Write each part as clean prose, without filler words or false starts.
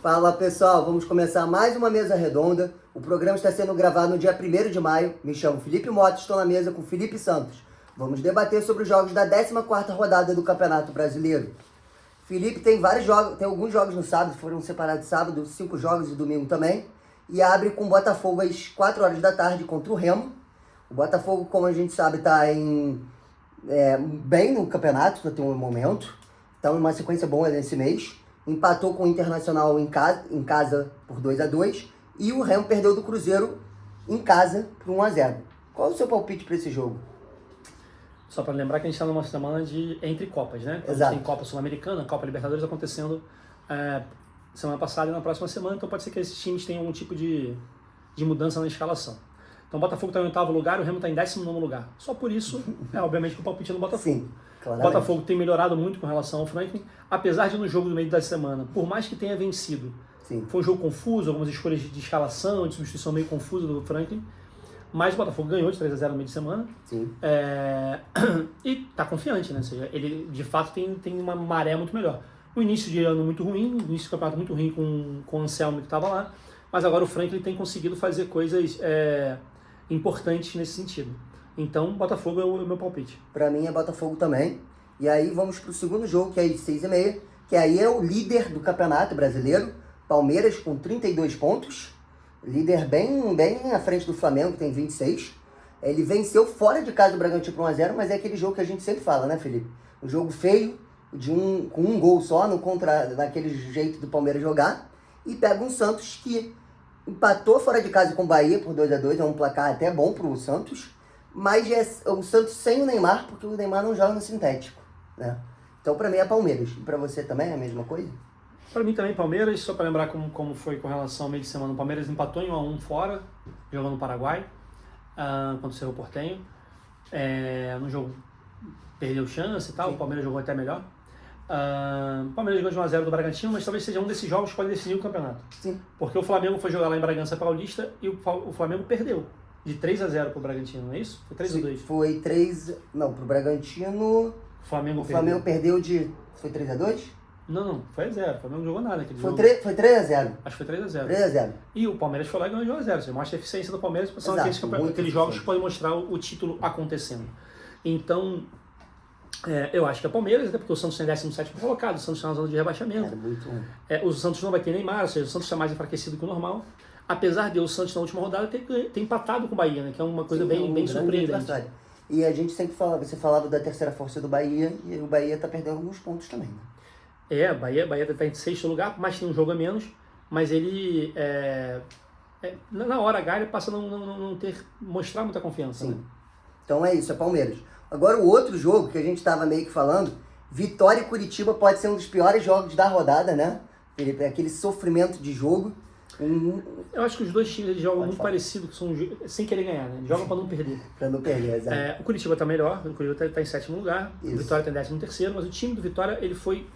Fala pessoal, vamos começar mais uma mesa redonda. O programa está sendo gravado no dia 1º de maio. Me chamo Felipe Mota, estou na mesa com Felipe Santos. Vamos debater sobre os jogos da 14ª rodada do Campeonato Brasileiro. Felipe tem vários jogos, tem alguns jogos no sábado, foram separados sábado, 5 jogos e domingo também. E abre com o Botafogo às 4 horas da tarde contra o Remo. O Botafogo, como a gente sabe, está bem no campeonato até o momento. Então, uma sequência boa nesse mês. Empatou com o Internacional em casa por 2-2. E o Remo perdeu do Cruzeiro em casa por 1-0. Qual é o seu palpite para esse jogo? Só para lembrar que a gente está numa semana entre Copas, né? Então, Exato. tem Copa Sul-Americana, Copa Libertadores acontecendo semana passada e na próxima semana. Então pode ser que esses times tenham algum tipo de mudança na escalação. Então o Botafogo está em 8º lugar, o Remo está em 19º lugar. Só por isso, obviamente, que o palpite é no Botafogo. Sim, O claramente. Botafogo tem melhorado muito com relação ao Franklin, apesar de no jogo do meio da semana, por mais que tenha vencido, Sim. foi um jogo confuso, algumas escolhas de escalação, de substituição meio confusa do Franklin, mas o Botafogo ganhou de 3-0 no meio de semana. Sim. E está confiante, né? Ou seja, ele de fato tem uma maré muito melhor. O início de ano muito ruim, o início do campeonato muito ruim com o Anselmo que estava lá, mas agora o Franklin tem conseguido fazer coisas importantes nesse sentido. Então, Botafogo é o meu palpite. Para mim é Botafogo também. E aí vamos para o segundo jogo, que é às 6h30, que aí é o líder do Campeonato Brasileiro, Palmeiras com 32 pontos. Líder bem à frente do Flamengo, que tem 26. Ele venceu fora de casa o Bragantino por 1-0, mas é aquele jogo que a gente sempre fala, né, Felipe? Um jogo feio, com um gol só, naquele jeito do Palmeiras jogar. E pega um Santos que empatou fora de casa com o Bahia por 2-2, é um placar até bom pro Santos. Mas é o Santos sem o Neymar, porque o Neymar não joga no sintético, né? Então, para mim, é Palmeiras. E para você também é a mesma coisa? Para mim também, Palmeiras, só para lembrar como foi com relação ao meio de semana, o Palmeiras empatou em 1-1 fora, jogando no Paraguai, contra o Cerro Porteño. No jogo perdeu chance e tal, Sim. o Palmeiras jogou até melhor. O Palmeiras ganhou de 1-0 do Bragantino, mas talvez seja um desses jogos que pode decidir o campeonato. Sim. Porque o Flamengo foi jogar lá em Bragança Paulista e o Flamengo perdeu de 3-0 pro Bragantino, não é isso? Foi 3-2. Foi 3... Não, pro Bragantino... O Flamengo O Flamengo perdeu de... Foi 3-2? Não, foi 0. O Flamengo não jogou nada naquele Foi jogo. 3-0. Acho que foi 3-0. 3-0. E o Palmeiras foi lá e ganhou de 1-0. Você mostra a eficiência do Palmeiras, são Exato, aqueles jogos que podem mostrar o título acontecendo. Então, eu acho que é Palmeiras, até porque o Santos tem 17º colocado, o Santos está na zona de rebaixamento. Era muito ruim. O Santos não vai ter Neymar, ou seja, o Santos está mais enfraquecido que o normal. Apesar de o Santos na última rodada ter empatado com o Bahia, né, que é uma coisa bem grande surpreendente. adversário. E a gente sempre falava, você falava da terceira força do Bahia, e o Bahia tá perdendo alguns pontos também, né? O Bahia está em 6º lugar, mas tem um jogo a menos, mas ele, na hora H, ele passa a não mostrar muita confiança. Sim. Né? Então é isso, é Palmeiras. Agora o outro jogo que a gente estava meio que falando, Vitória e Curitiba pode ser um dos piores jogos da rodada, né? Aquele sofrimento de jogo. Eu acho que os dois times eles jogam Pode muito falar. parecido, sem querer ganhar, né? Eles jogam para não perder. Pra não perder, exato. O Curitiba está melhor, o Curitiba está em 7º lugar, Isso. o Vitória está em 13º, mas o time do Vitória ele foi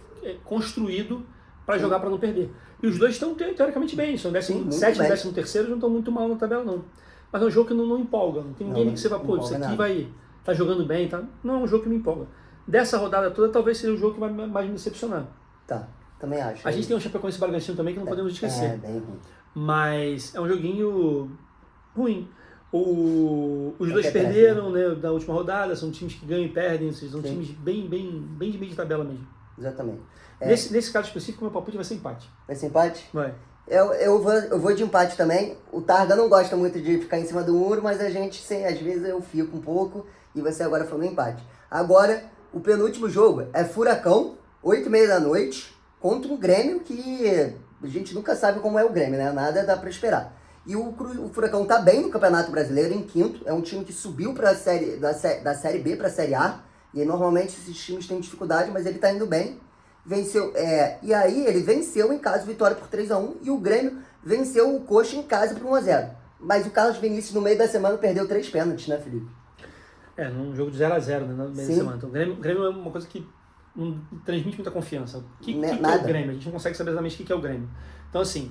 construído para jogar para não perder. E os dois estão teoricamente bem, são 17º e 13º, não estão muito mal na tabela não. Mas é um jogo que não empolga, não tem ninguém que você vai, pô, isso aqui tá jogando bem, tá? Não é um jogo que me empolga. Dessa rodada toda, talvez seja o jogo que vai mais me decepcionar. Tá, também acho. A gente tem o Chapecoense e Bragantino também que não podemos esquecer. Bem ruim. Mas é um joguinho ruim. Os dois perderam, né, da última rodada, são times que ganham e perdem, são times bem de meio de tabela mesmo. Exatamente. Nesse caso específico, meu palpite vai ser empate. Vai ser empate? Vai. Eu vou de empate também. O Targa não gosta muito de ficar em cima do muro, mas a gente, às vezes eu fico um pouco, e você agora falou empate. Agora, o penúltimo jogo é Furacão, 8h30 contra um Grêmio que a gente nunca sabe como é o Grêmio, né? Nada dá pra esperar. E o Furacão tá bem no Campeonato Brasileiro, em 5º. É um time que subiu da Série B pra Série A. E normalmente esses times têm dificuldade, mas ele tá indo bem. Venceu, e aí ele venceu em casa o Vitória por 3-1. E o Grêmio venceu o Coxa em casa por 1-0. Mas o Carlos Vinícius, no meio da semana, perdeu 3 pênaltis, né, Felipe? Num jogo de 0-0, né, no meio da semana. Então, o Grêmio é uma coisa que não transmite muita confiança. O que é o Grêmio? A gente não consegue saber exatamente o que é o Grêmio. Então, assim,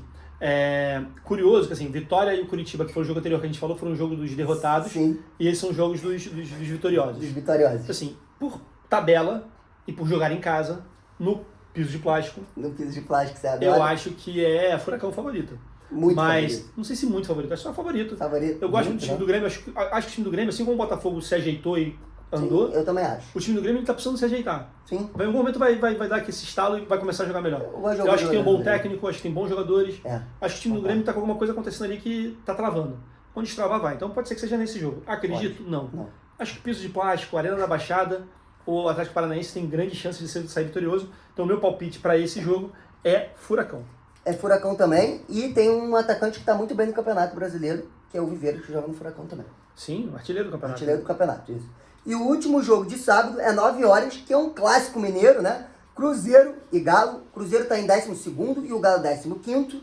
curioso que, assim, Vitória e o Curitiba, que foi o jogo anterior que a gente falou, foram um jogo dos derrotados. Sim. E eles são jogos dos vitoriosos. Dos vitoriosos. Assim, por tabela e por jogar em casa, no piso de plástico. No piso de plástico, você adora. Eu acho que é Furacão favorito. Muito mas, favorito. Não sei se muito favorito, acho que só favorito. Favorito. Eu gosto muito do time do Grêmio, acho que o time do Grêmio, assim como o Botafogo se ajeitou e andou, Sim, eu também acho. o time do Grêmio tá precisando se ajeitar. Sim. Em algum momento vai dar aquele estalo e vai começar a jogar melhor. Eu acho que tem um bom técnico, acho que tem bons jogadores. Acho que o time do Grêmio tá com alguma coisa acontecendo ali que tá travando. Onde destravar vai. Então pode ser que seja nesse jogo. Acredito? Não. Acho que piso de plástico, Arena da Baixada, o Atlético Paranaense tem grande chance de sair vitorioso. Então o meu palpite para esse jogo é Furacão. É Furacão também, e tem um atacante que está muito bem no Campeonato Brasileiro, que é o Viveiro, que joga no Furacão também. Sim, artilheiro do campeonato. Artilheiro do campeonato, isso. E o último jogo de sábado é 9 horas, que é um clássico mineiro, né? Cruzeiro e Galo. O Cruzeiro está em 12º e o Galo 15º.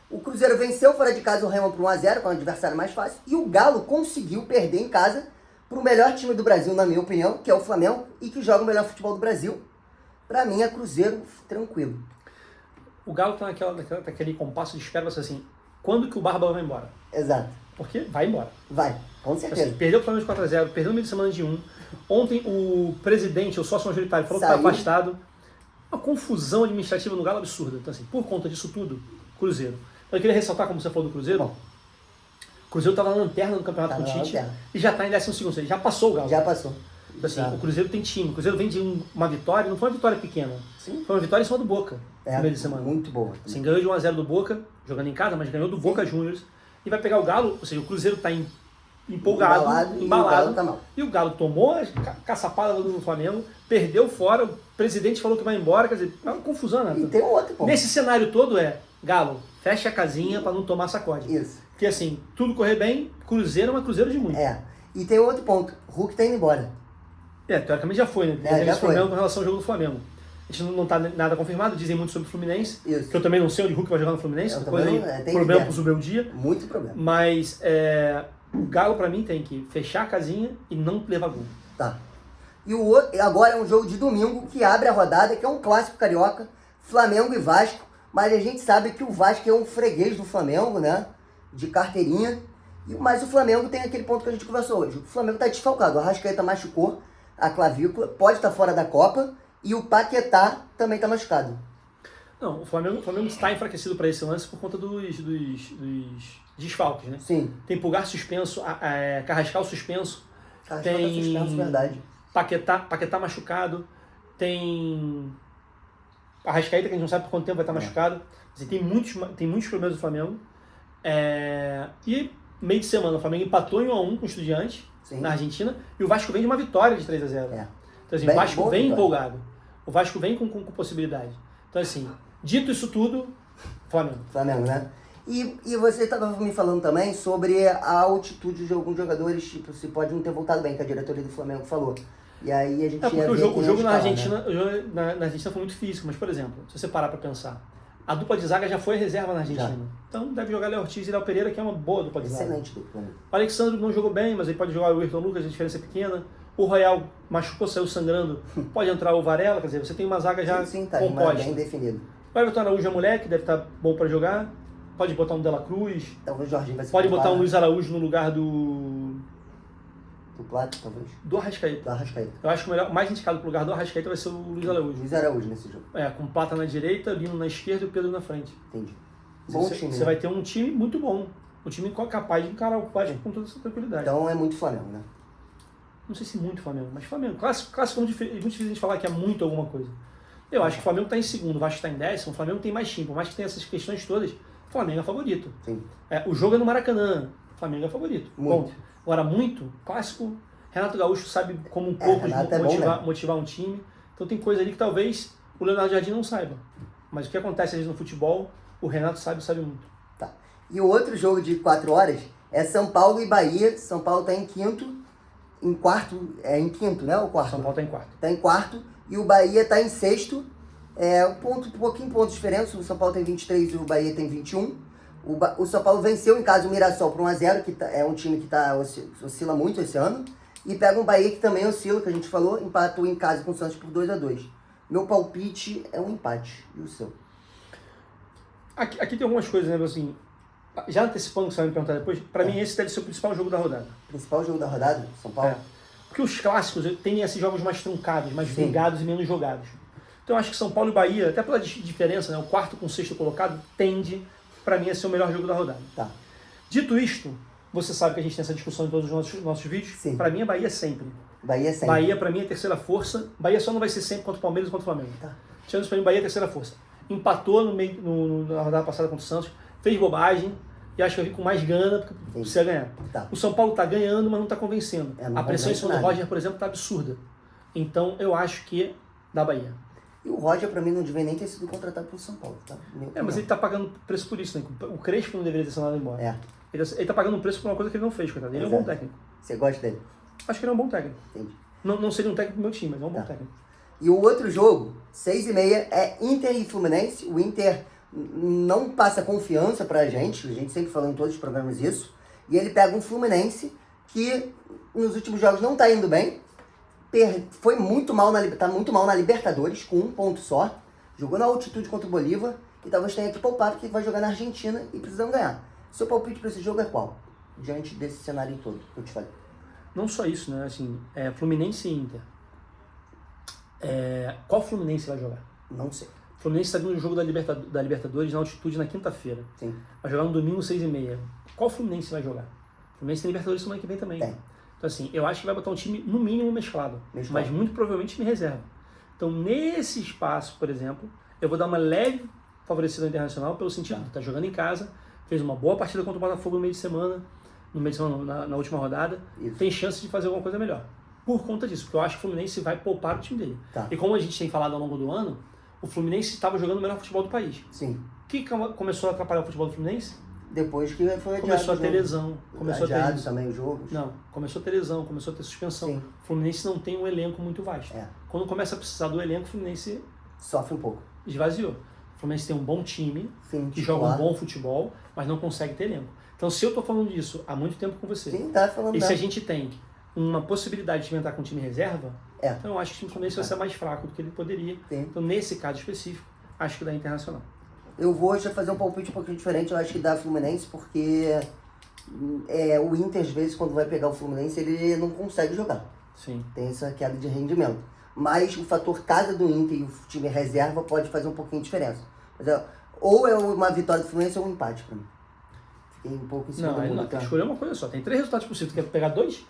O Cruzeiro venceu fora de casa o Remo por 1-0, com um adversário mais fácil. E o Galo conseguiu perder em casa para o melhor time do Brasil, na minha opinião, que é o Flamengo, e que joga o melhor futebol do Brasil. Para mim é Cruzeiro tranquilo. O Galo tá naquele compasso de espera, assim, quando que o Barba vai embora? Exato. Porque vai embora. Vai, com certeza. Assim, perdeu o Flamengo de 4-0, perdeu no meio de semana de 1. Ontem o presidente, o sócio majoritário, falou que está afastado. Uma confusão administrativa no Galo absurda. Então, assim, por conta disso tudo, Cruzeiro. Eu queria ressaltar, como você falou do Cruzeiro, o Cruzeiro estava na lanterna do campeonato com o Tite e já está em 12º, ele já passou o Galo. Já passou. Então, assim, o Cruzeiro tem time, o Cruzeiro vem de uma vitória, não foi uma vitória pequena, Sim. Foi uma vitória em cima do Boca, no meio de semana. Muito boa. Assim, ganhou de 1-0 do Boca, jogando em casa, mas ganhou do Boca Juniors, e vai pegar o Galo, ou seja, o Cruzeiro está empolgado, embalado, e o Galo tomou a caçapada do Flamengo, perdeu fora, o presidente falou que vai embora, quer dizer, é uma confusão, né? E tem outro ponto. Nesse cenário todo Galo, fecha a casinha para não tomar sacode. Isso. Porque assim, tudo correr bem, Cruzeiro é uma Cruzeiro de muito. E tem outro ponto, Hulk tá indo embora. Teoricamente já foi, né? Tem esse problema com relação ao jogo do Flamengo. A gente não tá nada confirmado, dizem muito sobre o Fluminense, Isso. que eu também não sei onde o Hulk vai jogar no Fluminense, problema pro Zubeldia. Muito problema. Mas o Galo, pra mim, tem que fechar a casinha e não levar gol. Tá. E o outro, agora é um jogo de domingo que abre a rodada, que é um clássico carioca, Flamengo e Vasco, mas a gente sabe que o Vasco é um freguês do Flamengo, né? De carteirinha. Mas o Flamengo tem aquele ponto que a gente conversou hoje. O Flamengo tá desfalcado, o Arrascaeta machucou a clavícula, pode estar fora da Copa, e o Paquetá também está machucado. Não, o Flamengo está enfraquecido para esse lance por conta dos desfalques, né? Sim. Tem Pulgar suspenso, Carrascal suspenso. Carrascal tá suspenso, verdade. Paquetá machucado. Tem Arrascaeta, que a gente não sabe por quanto tempo vai estar machucado. Assim, tem muitos problemas do Flamengo. E meio de semana, o Flamengo empatou em 1-1 com o Estudiantes, na Argentina, e o Vasco vem de uma vitória de 3-0. Então, assim, o Vasco vem empolgado. O Vasco vem com possibilidade. Então, assim, dito isso tudo, Flamengo. Flamengo, né? E você estava me falando também sobre a altitude de alguns jogadores, tipo, se pode não ter voltado bem, que a diretoria do Flamengo falou. E aí a gente porque o jogo na Argentina, na Argentina foi muito físico, mas, por exemplo, se você parar para pensar, a dupla de zaga já foi reserva na Argentina. Então deve jogar Léo Ortiz e Léo Pereira, que é uma boa dupla de zaga. Excelente dupla. O Alexandre não jogou bem, mas ele pode jogar o Ayrton Lucas, a diferença é pequena. O Royal machucou, saiu sangrando, pode entrar o Varela, quer dizer, você tem uma zaga já composta. Bem definido. O Everton Araújo é moleque, deve estar bom para jogar. Pode botar um Dela Cruz. Talvez o Jorginho vai ser Pode botar um Luiz Araújo no lugar do Plata, talvez. Do Arrascaeta. Eu acho que o mais indicado pro lugar do Arrascaeta vai ser o Luiz Araújo. Luiz Araújo nesse jogo. Com Plata na direita, Lino na esquerda e o Pedro na frente. Entendi. Bom time. Você vai ter um time muito bom. Um time capaz de encarar o Vasco com toda essa tranquilidade. Então é muito Flamengo, né? Não sei se muito Flamengo, mas Flamengo. Clássico é muito difícil a gente falar que é muito alguma coisa. Eu acho que o Flamengo está em segundo, o Vasco está em 10º, o Flamengo tem mais time. Por mais que tenha essas questões todas, o Flamengo é favorito. Sim. O jogo é no Maracanã, o Flamengo é favorito. Muito. Bom, agora, muito, clássico, Renato Gaúcho sabe como um pouco motivar um time. Então tem coisa ali que talvez o Leonardo Jardim não saiba. Mas o que acontece às vezes no futebol, o Renato sabe muito. Tá. E o outro jogo de 4 horas é São Paulo e Bahia. São Paulo está em quinto. Em quarto, em quinto, né? O quarto. São Paulo está em quarto. Está em quarto. E o Bahia está em sexto. Um pouquinho pontos diferentes. O São Paulo tem 23 e o Bahia tem 21. O São Paulo venceu em casa o Mirassol por 1-0, que é um time que oscila muito esse ano. E pega um Bahia que também oscila, que a gente falou, empatou em casa com o Santos por 2-2. Meu palpite é um empate. E o seu? Aqui tem algumas coisas, né? Assim, já antecipando o que você vai me perguntar depois, pra mim esse deve ser o principal jogo da rodada. Principal jogo da rodada? São Paulo? Porque os clássicos têm esses jogos mais truncados, mais vingados e menos jogados. Então Então acho que São Paulo e Bahia, até pela diferença, né, o quarto com o sexto colocado, tende, para mim, a ser o melhor jogo da rodada. Tá. Dito isto, você sabe que a gente tem essa discussão em todos os nossos vídeos. Sim. Para mim, a Bahia sempre. Bahia sempre. Bahia, para mim, é a terceira força. Bahia só não vai ser sempre contra o Palmeiras e contra o Flamengo. Tá. Tirando isso, para mim, Bahia é a terceira força. Empatou na rodada passada contra o Santos, fez bobagem e acho que vai vir com mais gana porque precisa ganhar. Tá. O São Paulo está ganhando, mas não está convencendo. Não a pressão em cima do nada. Roger, por exemplo, está absurda. Então, eu acho que dá Bahia. E o Roger, pra mim, não devia nem ter sido contratado pelo São Paulo, tá? Mas ele tá pagando preço por isso, né? O Crespo não deveria ter sido mandado embora. É. Ele tá pagando um preço por uma coisa que ele não fez, coitado. Ele é um bom técnico. Você gosta dele? Acho que ele é um bom técnico. Entendi. Não seria um técnico do meu time, mas é um bom Tá. técnico. E o outro jogo, 6h30, é Inter e Fluminense. O Inter não passa confiança pra gente. A gente sempre fala em todos os programas isso. E ele pega um Fluminense que nos últimos jogos não tá indo bem. Foi muito mal tá muito mal na Libertadores, com 1 ponto só. Jogou na altitude contra o Bolívar. E talvez tenha que poupar, porque vai jogar na Argentina e precisam ganhar. Seu palpite pra esse jogo é qual? Diante desse cenário todo que eu te falei. Não só isso, né? Assim, Fluminense e Inter. Qual Fluminense vai jogar? Não sei. O Fluminense está vindo no jogo da Libertadores na altitude na quinta-feira. Sim. Vai jogar no domingo, 6h30. Qual Fluminense vai jogar? O Fluminense tem Libertadores semana que vem também. Tem. Então, assim, eu acho que vai botar um time, no mínimo, mesclado. Mas muito provavelmente time reserva. Então, nesse espaço, por exemplo, eu vou dar uma leve favorecida ao Internacional, pelo sentido de estar jogando em casa, fez uma boa partida contra o Botafogo no meio de semana, na última rodada, Isso. tem chance de fazer alguma coisa melhor. Por conta disso, porque eu acho que o Fluminense vai poupar o time dele. Tá. E como a gente tem falado ao longo do ano, o Fluminense estava jogando o melhor futebol do país. Sim. O que começou a atrapalhar o futebol do Fluminense? Depois que foi adiado. Começou a ter lesão. Começou a ter adiado também o jogo. Não, começou a ter lesão, começou a ter suspensão. Sim. O Fluminense não tem um elenco muito vasto. Quando começa a precisar do elenco, o Fluminense Sofre um pouco. esvaziou. O Fluminense tem um bom time, Sim, que joga um bom futebol, mas não consegue ter elenco. Então, se eu estou falando disso há muito tempo com você, Sim, tá falando e se a gente tem uma possibilidade de entrar com um time reserva, É. então eu acho que o time do Fluminense vai ser mais fraco do que ele poderia. Sim. Então, nesse caso específico, acho que dá Internacional. Eu vou já fazer um palpite um pouquinho diferente, eu acho que dá Fluminense, porque o Inter, às vezes, quando vai pegar o Fluminense, ele não consegue jogar. Sim. Tem essa queda de rendimento. Mas o fator casa do Inter e o time reserva pode fazer um pouquinho de diferença. Mas, ou é uma vitória do Fluminense ou um empate pra mim. Fiquei um pouco em cima Não, do aí muro, não, tem tá? que escolher uma coisa só. Tem 3 resultados possíveis. Tu quer pegar 2?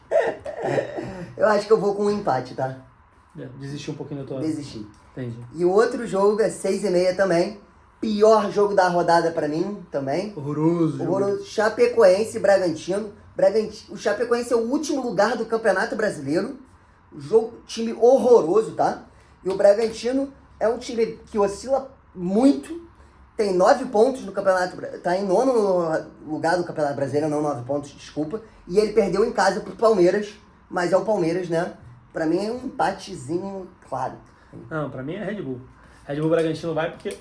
Eu acho que eu vou com um empate, tá? Desistir um pouquinho da tua... Desistir. Entendi. E o outro jogo é 6h30 também. Pior jogo da rodada pra mim também. Horroroso. O Chapecoense e Bragantino. O Chapecoense é o último lugar do Campeonato Brasileiro. Time horroroso, tá? E o Bragantino é um time que oscila muito. Tem 9 pontos no Campeonato. Tá em 9º lugar do Campeonato Brasileiro, não 9 pontos, desculpa. E ele perdeu em casa pro Palmeiras. Mas é o Palmeiras, né? Pra mim é um empatezinho claro. Não, pra mim é Red Bull. Red Bull Bragantino vai porque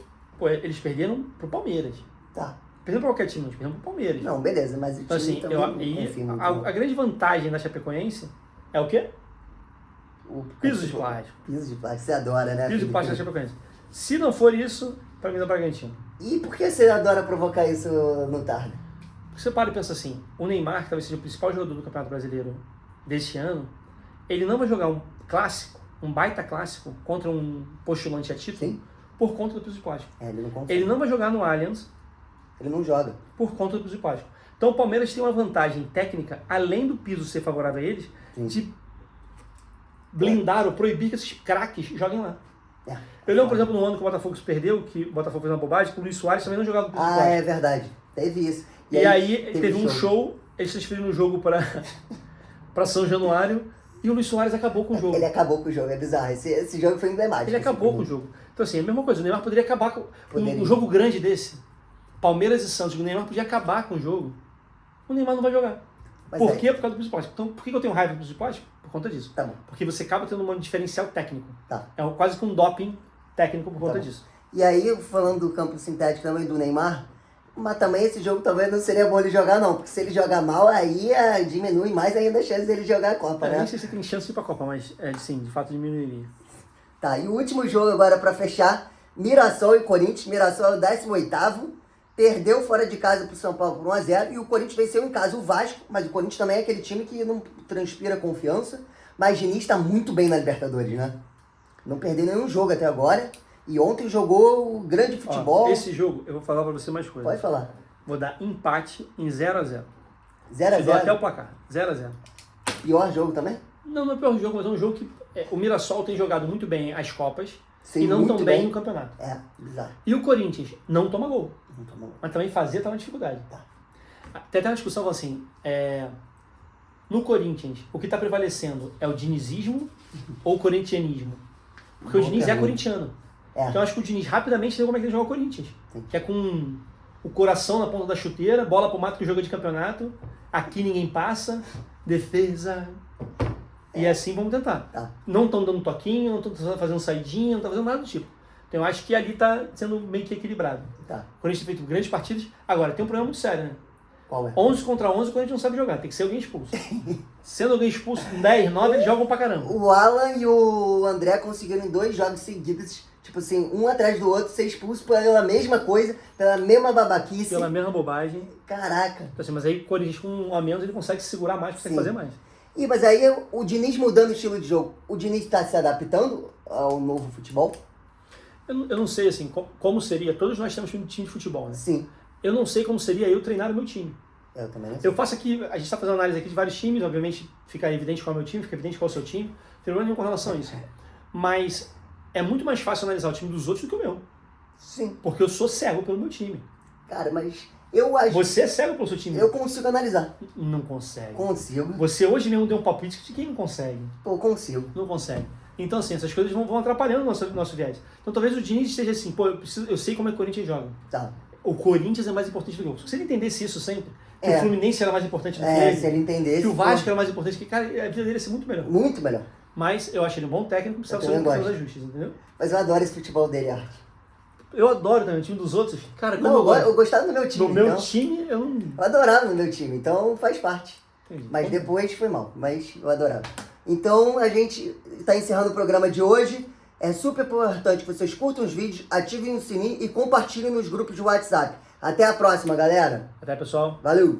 eles perderam pro Palmeiras. Tá. Perderam pra qualquer time, eles perderam pro Palmeiras. Não, beleza, mas o Então, time assim, também não confia muito. a grande vantagem da Chapecoense é o quê? O Piso de plástico. Piso de plástico, você adora, né? Piso de plástico da Chapecoense. Se não for isso, pra mim dá Bragantino. E por que você adora provocar isso no Targa? Porque você para e pensa assim, o Neymar, que talvez seja o principal jogador do Campeonato Brasileiro deste ano, ele não vai jogar um clássico, um baita clássico, contra um postulante a título, Sim. por conta do piso de plástico. Ele não confia. Ele não vai jogar no Allianz Ele não joga. por conta do piso de plástico. Então o Palmeiras tem uma vantagem técnica, além do piso ser favorável a eles, Sim. de blindar ou proibir que esses craques joguem lá. É. Eu lembro, por exemplo, no ano que o Botafogo se perdeu, que o Botafogo fez uma bobagem, que o Luiz Soares também não jogava no piso de Ah, plástico. é verdade. Teve isso. E aí teve um show, eles transferiram o jogo para São Januário, e o Luiz Soares acabou com o jogo. Ele acabou com o jogo, é bizarro. Esse jogo foi emblemático. Ele acabou com o jogo. Então, assim, é a mesma coisa. O Neymar poderia acabar com um jogo grande desse. Palmeiras e Santos, o Neymar podia acabar com o jogo. O Neymar não vai jogar. Por quê? Por causa do piso de plástico. Então, por que eu tenho raiva do piso de plástico? Por conta disso. Tá bom. Porque você acaba tendo um diferencial técnico. Tá. É quase que um doping técnico por conta disso. E aí, falando do campo sintético também do Neymar, mas também esse jogo talvez não seria bom ele jogar não, porque se ele jogar mal, aí diminui mais ainda a chance dele jogar a Copa, Eu né? nem sei se tem chance de ir pra Copa, mas sim, de fato diminuiria. Tá, e o último jogo agora pra fechar, Mirassol e Corinthians. Mirassol é o 18º, perdeu fora de casa pro São Paulo por 1-0, e o Corinthians venceu em casa o Vasco, mas o Corinthians também é aquele time que não transpira confiança, mas Diniz tá muito bem na Libertadores, né? Não perdeu nenhum jogo até agora, E ontem jogou o grande futebol. Ó, esse jogo, eu vou falar pra você mais coisas. Pode falar. Vou dar empate em 0x0. 0x0? Até o placar. 0x0. Pior jogo também? Não, não é o pior jogo, mas é um jogo que o Mirassol tem jogado muito bem as Copas. Sim, e não tão muito bem bem no campeonato. É, bizarro. E o Corinthians não toma gol. Não tomou. Mas também fazer tá uma dificuldade. Tá. Tem até uma discussão assim, no Corinthians, o que está prevalecendo é o dinizismo ou o corintianismo? Porque o Diniz é corintiano. Então eu acho que o Diniz rapidamente entendeu como é que ele joga o Corinthians. Sim. Que é com o coração na ponta da chuteira, bola pro mato que joga de campeonato, aqui ninguém passa, defesa. E assim vamos tentar. Tá. Não estão dando toquinho, não estão fazendo saidinha, não estão fazendo nada do tipo. Então eu acho que ali está sendo meio que equilibrado. Tá. O Corinthians tem feito grandes partidas. Agora, tem um problema muito sério, né? Qual é? 11 contra 11, o Corinthians não sabe jogar. Tem que ser alguém expulso. Sendo alguém expulso, 10, 9, eles jogam pra caramba. O Alan e o André conseguiram em 2 jogos seguidos, tipo assim, um atrás do outro, ser expulso pela mesma coisa, pela mesma babaquice. Pela mesma bobagem. Caraca. Então, assim, mas aí o Corinthians com um a menos, ele consegue se segurar mais, consegue fazer mais. E, mas aí o Diniz mudando o estilo de jogo, o Diniz está se adaptando ao novo futebol? Eu não sei, assim, como seria. Todos nós temos um time de futebol, né? Sim. Eu não sei como seria eu treinar o meu time. Eu também não sei. Eu faço aqui, a gente está fazendo análise aqui de vários times, obviamente fica evidente qual é o meu time, fica evidente qual é o seu time, não tem problema nenhum com relação a isso. Mas é muito mais fácil analisar o time dos outros do que o meu. Sim. Porque eu sou cego pelo meu time. Cara, mas eu acho... Você é cego pelo seu time? Eu consigo analisar. Não consegue. Consigo. Você hoje mesmo deu um palpite de quem não consegue. Pô, consigo. Não consegue. Então, assim, essas coisas vão atrapalhando o nosso viés. Então, talvez o Diniz esteja assim, pô, eu sei como é que o Corinthians joga. Tá. O Corinthians é mais importante do que o outro. Se ele entendesse isso sempre, que É. o Fluminense era mais importante do que Se ele ele, entendesse... que o Vasco era mais importante, que, cara, a vida dele ia ser muito melhor. Muito melhor. Mas eu achei ele um bom técnico, precisava Eu também fazer os gosto. ajustes, entendeu? Mas eu adoro esse futebol dele, Arte. Eu adoro também o time dos outros. Cara, como Não, eu gosto. eu gostava do meu time. No meu então, time, eu não... eu adorava no meu time, então faz parte. Entendi. Mas depois foi mal, mas eu adorava. Então a gente está encerrando o programa de hoje. É super importante que vocês curtam os vídeos, ativem o sininho e compartilhem nos grupos de WhatsApp. Até a próxima, galera. Até, pessoal. Valeu!